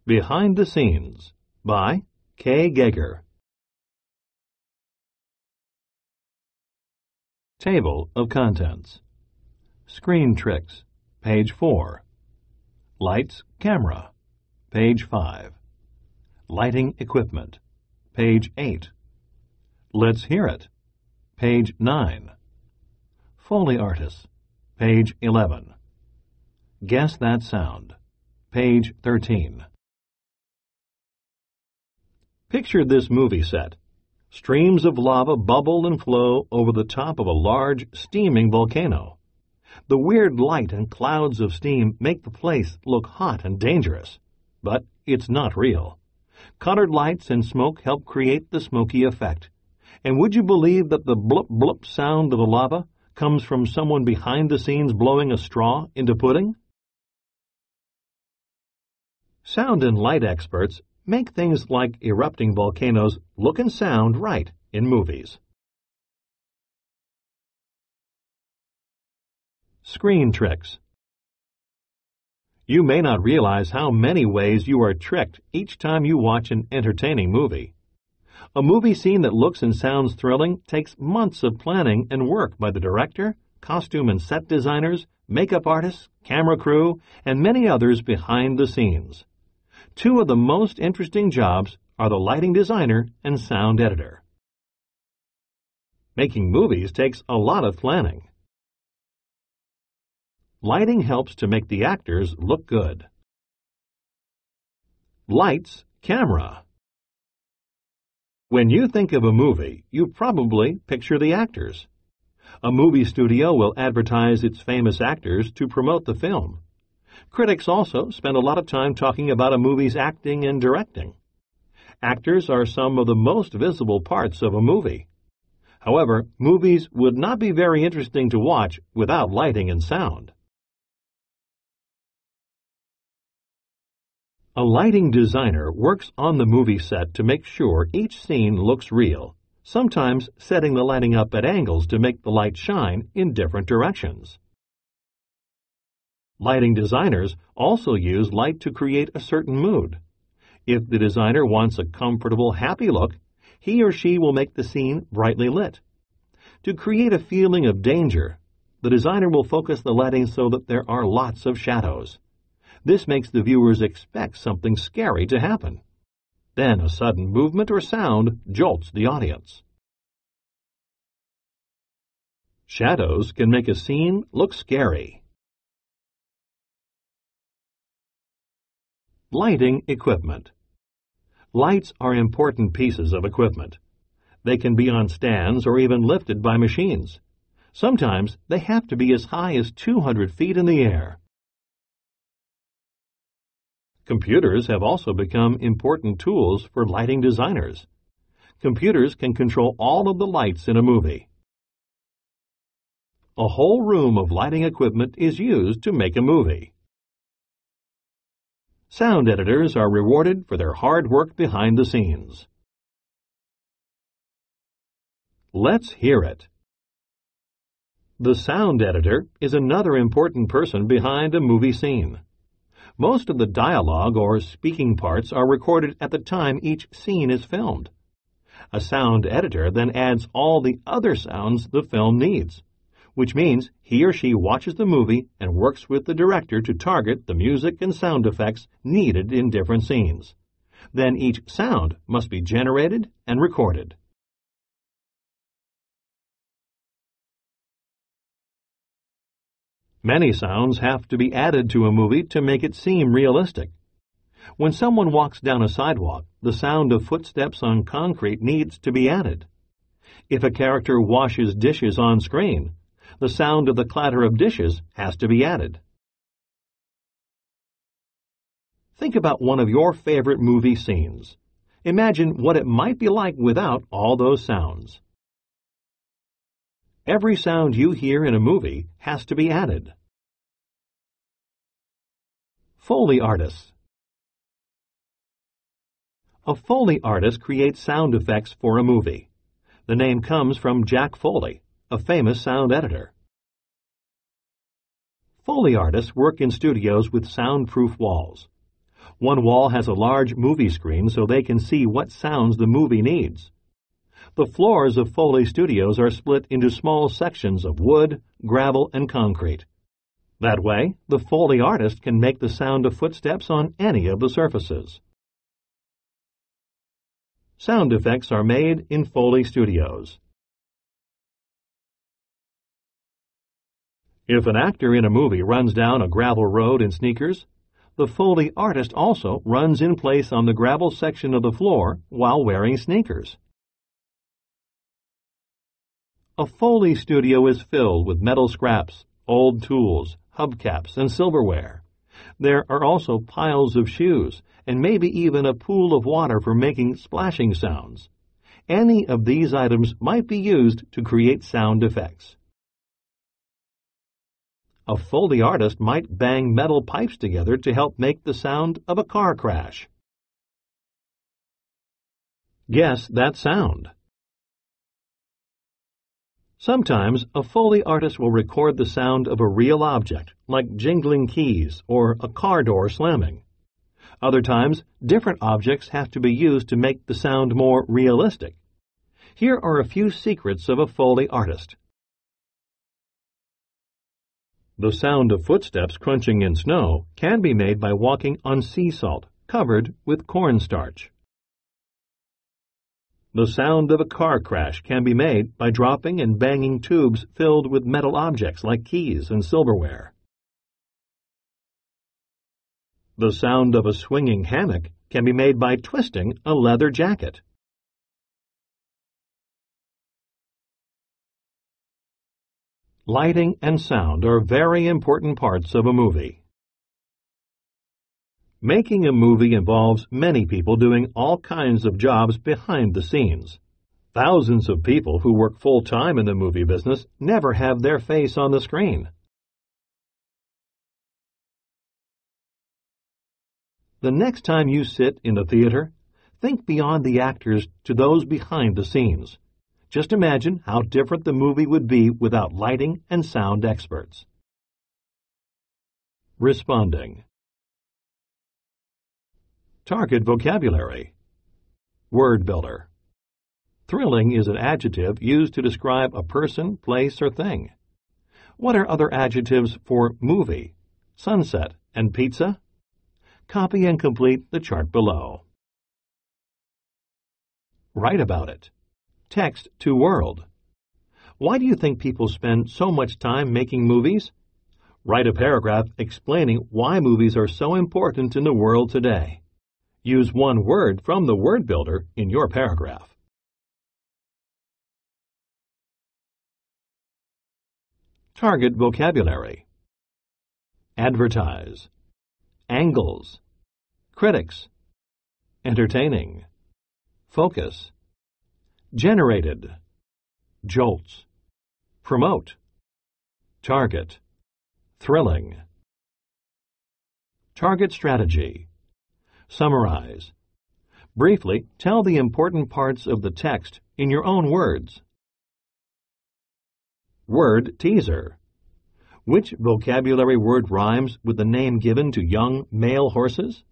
Behind the Scenes by Kay Geiger. Table of Contents. Screen Tricks, page 4. Lights, Camera, page 5. Lighting Equipment, page 8. Let's Hear It, page 9. Foley Artists, page 11. Guess That Sound, page 13. Picture this movie set. Streams of lava bubble and flow over the top of a large, steaming volcano. The weird light and clouds of steam make the place look hot and dangerous. But it's not real. Colored lights and smoke help create the smoky effect. And would you believe that the blip blip sound of the lava comes from someone behind the scenes blowing a straw into pudding? Sound and light experts make things like erupting volcanoes look and sound right in movies. Screen Tricks. You may not realize how many ways you are tricked each time you watch an entertaining movie. A movie scene that looks and sounds thrilling takes months of planning and work by the director, costume and set designers, makeup artists, camera crew, and many others behind the scenes. Two of the most interesting jobs are the lighting designer and sound editor. Making movies takes a lot of planning. Lighting helps to make the actors look good. Lights, Camera. When you think of a movie, you probably picture the actors. A movie studio will advertise its famous actors to promote the film. Critics also spend a lot of time talking about a movie's acting and directing. Actors are some of the most visible parts of a movie. However, movies would not be very interesting to watch without lighting and sound. A lighting designer works on the movie set to make sure each scene looks real, sometimes setting the lighting up at angles to make the light shine in different directions. Lighting designers also use light to create a certain mood. If the designer wants a comfortable, happy look, he or she will make the scene brightly lit. To create a feeling of danger, the designer will focus the lighting so that there are lots of shadows. This makes the viewers expect something scary to happen. Then a sudden movement or sound jolts the audience. Shadows can make a scene look scary. Lighting equipment. Lights are important pieces of equipment. They can be on stands or even lifted by machines. Sometimes they have to be as high as 200 feet in the air. Computers have also become important tools for lighting designers. Computers can control all of the lights in a movie. A whole room of lighting equipment is used to make a movie. Sound editors are rewarded for their hard work behind the scenes. Let's hear it. The sound editor is another important person behind a movie scene. Most of the dialogue or speaking parts are recorded at the time each scene is filmed. A sound editor then adds all the other sounds the film needs, which means he or she watches the movie and works with the director to target the music and sound effects needed in different scenes. Then each sound must be generated and recorded. Many sounds have to be added to a movie to make it seem realistic. When someone walks down a sidewalk, the sound of footsteps on concrete needs to be added. If a character washes dishes on screen, the sound of the clatter of dishes has to be added. Think about one of your favorite movie scenes. Imagine what it might be like without all those sounds. Every sound you hear in a movie has to be added. Foley Artists. A Foley artist creates sound effects for a movie. The name comes from Jack Foley, a famous sound editor. Foley artists work in studios with soundproof walls. One wall has a large movie screen so they can see what sounds the movie needs. The floors of Foley studios are split into small sections of wood, gravel, and concrete. That way, the Foley artist can make the sound of footsteps on any of the surfaces. Sound effects are made in Foley studios. If an actor in a movie runs down a gravel road in sneakers, the Foley artist also runs in place on the gravel section of the floor while wearing sneakers. A Foley studio is filled with metal scraps, old tools, hubcaps, and silverware. There are also piles of shoes, and maybe even a pool of water for making splashing sounds. Any of these items might be used to create sound effects. A Foley artist might bang metal pipes together to help make the sound of a car crash. Guess that sound. Sometimes a Foley artist will record the sound of a real object, like jingling keys or a car door slamming. Other times, different objects have to be used to make the sound more realistic. Here are a few secrets of a Foley artist. The sound of footsteps crunching in snow can be made by walking on sea salt covered with cornstarch. The sound of a car crash can be made by dropping and banging tubes filled with metal objects like keys and silverware. The sound of a swinging hammock can be made by twisting a leather jacket. Lighting and sound are very important parts of a movie. Making a movie involves many people doing all kinds of jobs behind the scenes. Thousands of people who work full-time in the movie business never have their face on the screen. The next time you sit in the theater, think beyond the actors to those behind the scenes. Just imagine how different the movie would be without lighting and sound experts. Responding. Target vocabulary. Word builder. Thrilling is an adjective used to describe a person, place, or thing. What are other adjectives for movie, sunset, and pizza? Copy and complete the chart below. Write about it. Text to world. Why do you think people spend so much time making movies? Write a paragraph explaining why movies are so important in the world today. Use one word from the word builder in your paragraph. Target vocabulary. Advertise. Angles. Critics. Entertaining. Focus. Generated. Jolts. Promote. Target. Thrilling. Target strategy. Summarize. Briefly, tell the important parts of the text in your own words. Word teaser. Which vocabulary word rhymes with the name given to young male horses?